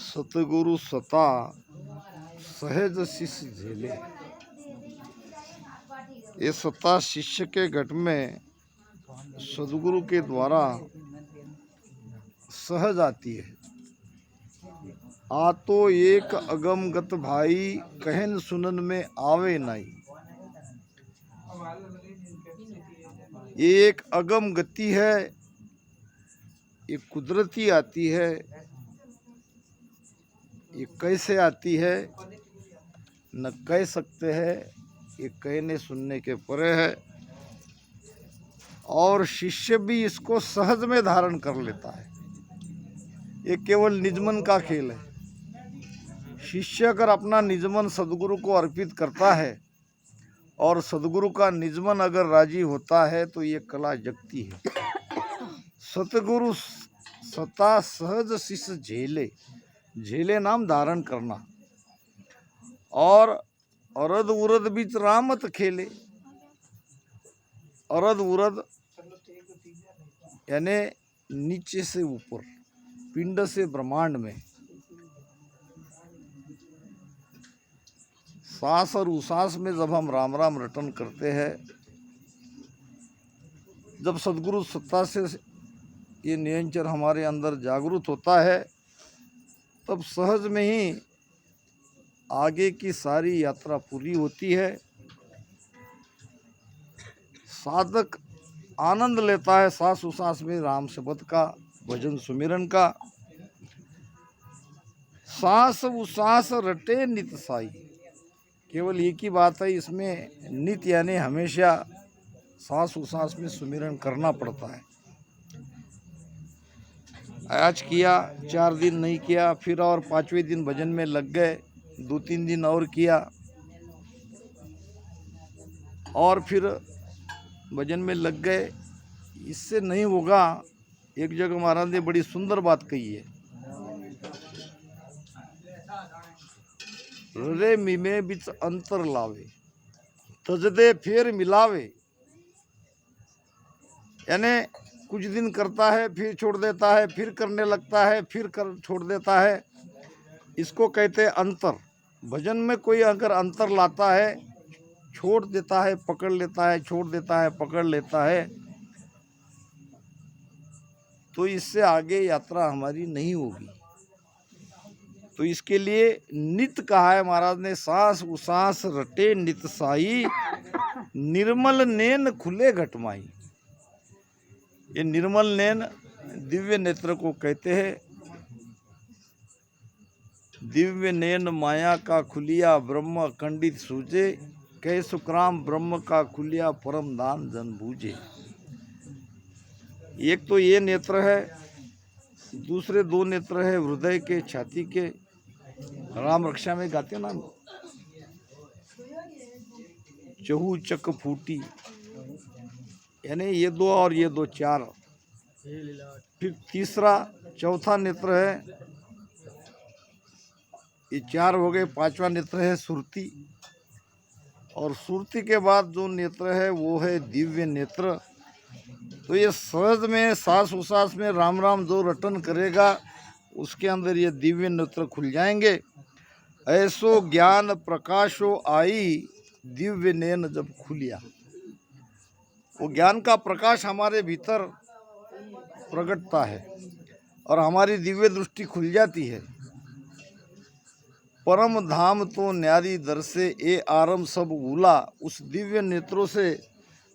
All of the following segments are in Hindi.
सतगुरु सता सहज शिष्य झेले। ये सता शिष्य के घट में सदगुरु के द्वारा सहज आती है। आ तो एक अगम गत भाई, कहन सुनन में आवे नहीं। ये एक अगम गति है, ये कुदरती आती है। ये कैसे आती है न कह सकते हैं, ये कहने सुनने के परे है। और शिष्य भी इसको सहज में धारण कर लेता है। ये केवल निजमन का खेल है। शिष्य अगर अपना निजमन सदगुरु को अर्पित करता है और सदगुरु का निजमन अगर राजी होता है तो ये कला जगती है। सतगुरु सता सहज शिष्य झेले। झेले नाम धारण करना। और अरद उरद बीच रामत खेले। अरद उरद यानी नीचे से ऊपर, पिंड से ब्रह्मांड में। सांस और उसास में जब हम राम राम रटन करते हैं, जब सदगुरु सत्ता से ये निरंतर हमारे अंदर जागृत होता है, तब सहज में ही आगे की सारी यात्रा पूरी होती है। साधक आनंद लेता है सांस उसास में राम शब्द का, भजन सुमिरन का। सांस उसास रटे नित साई। केवल एक ही बात है इसमें, नित यानी हमेशा सांस उसास में सुमिरन करना पड़ता है। आज किया, 4 दिन नहीं किया, फिर और 5वें दिन भजन में लग गए, 2-3 दिन और किया, और फिर भजन में लग गए। इससे नहीं होगा। एक जगह महाराज ने बड़ी सुंदर बात कही है, रे मिमे बिच अंतर लावे, तजदे फिर मिलावे। यानी कुछ दिन करता है, फिर छोड़ देता है, फिर करने लगता है, फिर छोड़ देता है। इसको कहते हैं अंतर। भजन में कोई अगर अंतर लाता है, छोड़ देता है, पकड़ लेता है, छोड़ देता है, पकड़ लेता है, तो इससे आगे यात्रा हमारी नहीं होगी। तो इसके लिए नित कहा है महाराज ने, सांस उसास रटे नित साई, निर्मल नैन खुले घटमाई। ये निर्मल नैन दिव्य नेत्र को कहते हैं। दिव्य नैन माया का खुलिया, ब्रह्म खंडित सूझे, कह सुखराम ब्रह्म का खुलिया, परम दान जन बूझे। एक तो ये नेत्र है, दूसरे 2 नेत्र है हृदय के, छाती के। राम रक्षा में गाते ना, चहु चक फूटी, यानी ये 2 और ये 2 4। फिर तीसरा चौथा नेत्र है, ये 4 हो गए। 5वां नेत्र है सुरती, और सुरती के बाद जो नेत्र है वो है दिव्य नेत्र। तो ये सहज में सांस उसास में राम राम जो रटन करेगा, उसके अंदर ये दिव्य नेत्र खुल जाएंगे। ऐसो ज्ञान प्रकाशो आई, दिव्य नैन जब खुलिया। वो ज्ञान का प्रकाश हमारे भीतर प्रकटता है और हमारी दिव्य दृष्टि खुल जाती है। परम धाम तो न्यारी दर से, ए आरम सब उला। उस दिव्य नेत्रों से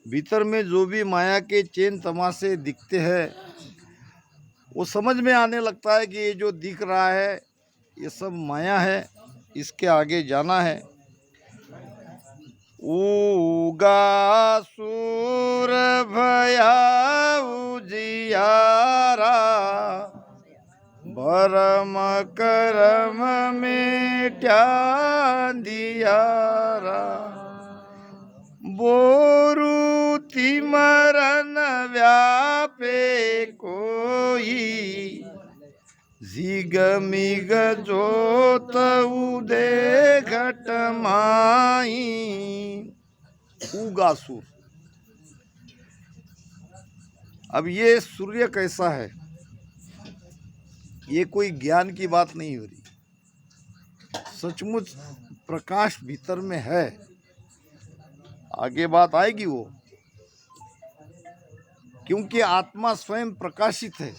भीतर में जो भी माया के चैन तमाशे दिखते हैं, वो समझ में आने लगता है कि ये जो दिख रहा है ये सब माया है, इसके आगे जाना है। उगा सूर भया उजियारा, भरम करम मिट्या दियारा। बोरू तिमरन व्यापे कोई, जिग मिग जोत उदे घट माई। उगासुर। अब ये सूर्य कैसा है? ये कोई ज्ञान की बात नहीं हो रही, सचमुच प्रकाश भीतर में है। आगे बात आएगी वो, क्योंकि आत्मा स्वयं प्रकाशित है।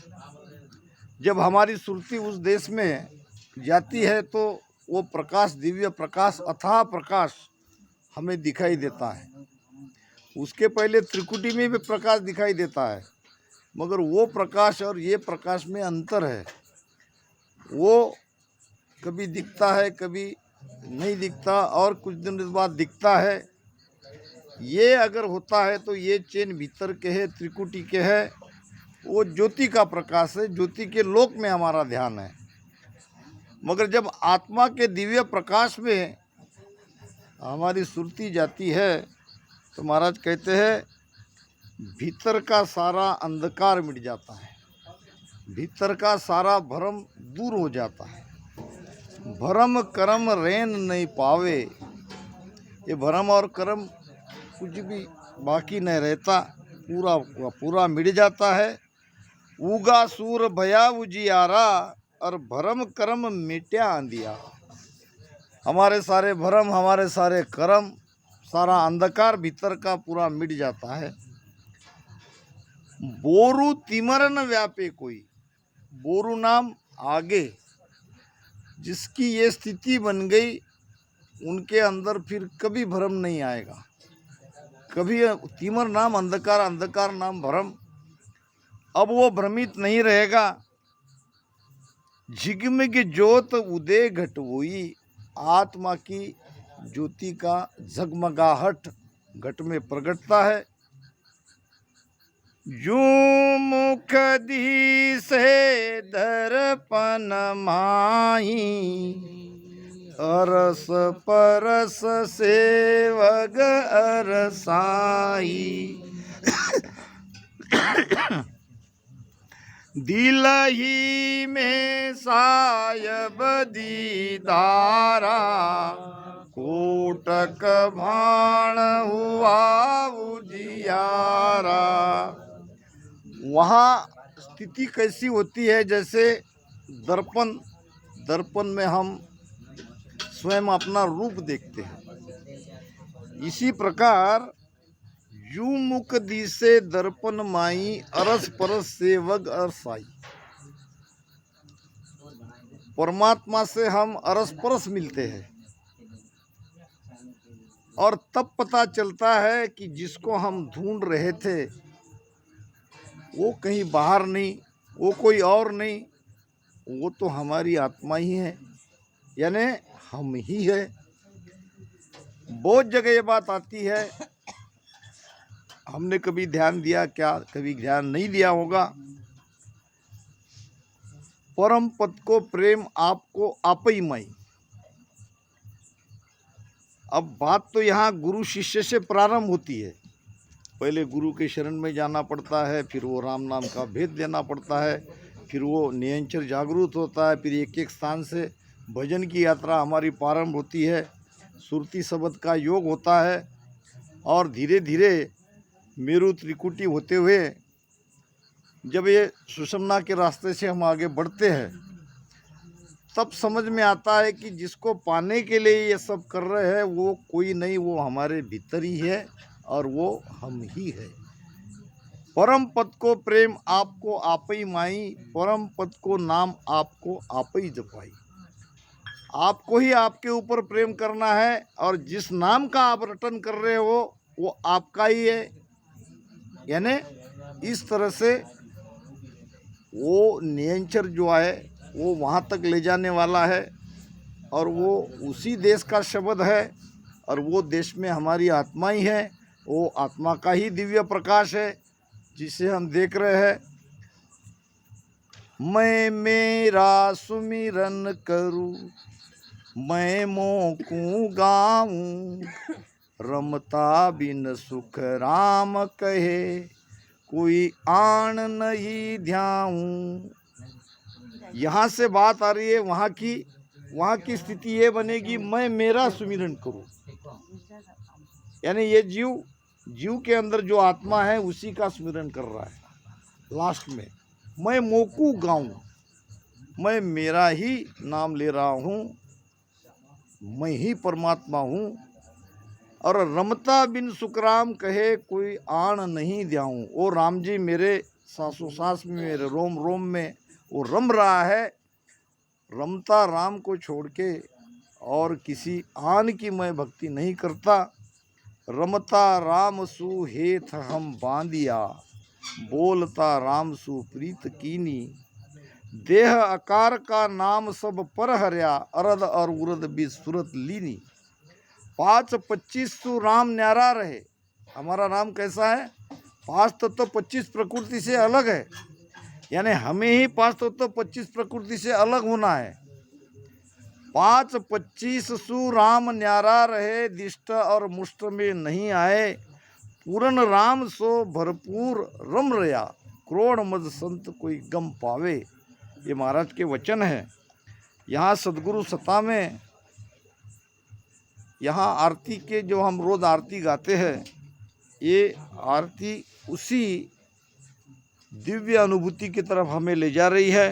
जब हमारी सुरती उस देश में जाती है तो वो प्रकाश, दिव्य प्रकाश, अथाह प्रकाश हमें दिखाई देता है। उसके पहले त्रिकुटी में भी प्रकाश दिखाई देता है, मगर वो प्रकाश और ये प्रकाश में अंतर है। वो कभी दिखता है, कभी नहीं दिखता, और कुछ दिन बाद दिखता है। ये अगर होता है तो ये चैन भीतर के है, त्रिकुटी के है, वो ज्योति का प्रकाश है, ज्योति के लोक में हमारा ध्यान है। मगर जब आत्मा के दिव्य प्रकाश में हमारी सुरती जाती है तो महाराज कहते हैं भीतर का सारा अंधकार मिट जाता है, भीतर का सारा भ्रम दूर हो जाता है। भ्रम कर्म रेन नहीं पावे, ये भ्रम और कर्म कुछ भी बाकी नहीं रहता, पूरा पूरा मिट जाता है। उगा सूर भया उजियारा, और भ्रम कर्म मिट्या अंधिया। हमारे सारे भ्रम, हमारे सारे कर्म, सारा अंधकार भीतर का पूरा मिट जाता है। बोरू तिमर न व्यापे कोई, बोरू नाम आगे जिसकी ये स्थिति बन गई, उनके अंदर फिर कभी भ्रम नहीं आएगा। कभी तिमर नाम अंधकार, अंधकार नाम भ्रम, अब वो भ्रमित नहीं रहेगा। झिगमिग ज्योत उदय घट हुई, आत्मा की ज्योति का झगमगाहट घट में प्रकटता है। यूं मुख दी से दर्पण माही, अरस परस सेवग अरसाई। दिलही में सायब दीदारा, कोटक भाण हुआ उजियारा। वहाँ स्थिति कैसी होती है, जैसे दर्पण, दर्पण में हम स्वयं अपना रूप देखते हैं। इसी प्रकार यूं मुख दिसे दर्पण माई, अरस परस सेवग अरसाई। परमात्मा से हम अरस परस मिलते हैं, और तब पता चलता है कि जिसको हम ढूंढ रहे थे वो कहीं बाहर नहीं, वो कोई और नहीं, वो तो हमारी आत्मा ही है, यानी हम ही है। बहुत जगह ये बात आती है, हमने कभी ध्यान दिया क्या, कभी ध्यान नहीं दिया होगा। परम पद को प्रेम आपको आप ही माई। अब बात तो यहाँ गुरु शिष्य से प्रारंभ होती है। पहले गुरु के शरण में जाना पड़ता है, फिर वो राम नाम का भेद देना पड़ता है, फिर वो नियंचर जागरूक होता है, फिर एक एक स्थान से भजन की यात्रा हमारी प्रारंभ होती है, सुरती शब्द का योग होता है, और धीरे धीरे मेरु त्रिकुटी होते हुए जब ये सुषमना के रास्ते से हम आगे बढ़ते हैं, तब समझ में आता है कि जिसको पाने के लिए ये सब कर रहे हैं वो कोई नहीं, वो हमारे भीतर ही है, और वो हम ही है। परम पद को प्रेम आपको आप ही माई, परम पद को नाम आपको आप ही जपाई। आपको ही आपके ऊपर प्रेम करना है, और जिस नाम का आप रटन कर रहे हो वो आपका ही है। यानी इस तरह से वो नियंचर जो है वो वहाँ तक ले जाने वाला है, और वो उसी देश का शब्द है, और वो देश में हमारी आत्मा ही है। वो आत्मा का ही दिव्य प्रकाश है जिसे हम देख रहे हैं। मैं मेरा सुमिरन करूं, मैं मोकूं गाऊं, रमता बिन सुख राम कहे, कोई आन नहीं ध्याऊं। यहाँ से बात आ रही है वहाँ की स्थिति ये बनेगी, मैं मेरा सुमिरन करूं, यानी ये जीव के अंदर जो आत्मा है उसी का स्मरण कर रहा है। लास्ट में मैं मोकू गाऊं, मैं मेरा ही नाम ले रहा हूँ, मैं ही परमात्मा हूँ। और रमता बिन सुखराम कहे कोई आण नहीं द्याऊँ। ओ राम जी मेरे सांसों सांस में, मेरे रोम रोम में वो रम रहा है। रमता राम को छोड़ के और किसी आन की मैं भक्ति नहीं करता। रमता राम सु हेथ हम बांधिया, बोलता राम सु प्रीत कीनी। देह आकार का नाम सब पर हरिया, अरद और उरद भी सूरत लीनी। 5-25 सु राम न्यारा रहे। हमारा राम कैसा है? 5 तत्व 25 प्रकृति से अलग है, यानी हमें ही 5 तत्व 25 प्रकृति से अलग होना है। 5-25 सु राम न्यारा रहे, दिष्ट और मुष्ट में नहीं आए। पूरन राम सो भरपूर रम रया, क्रोड़ मद संत कोई गम पावे। ये महाराज के वचन है। यहाँ सदगुरु सता में, यहाँ आरती के जो हम रोज़ आरती गाते हैं, ये आरती उसी दिव्य अनुभूति की तरफ हमें ले जा रही है।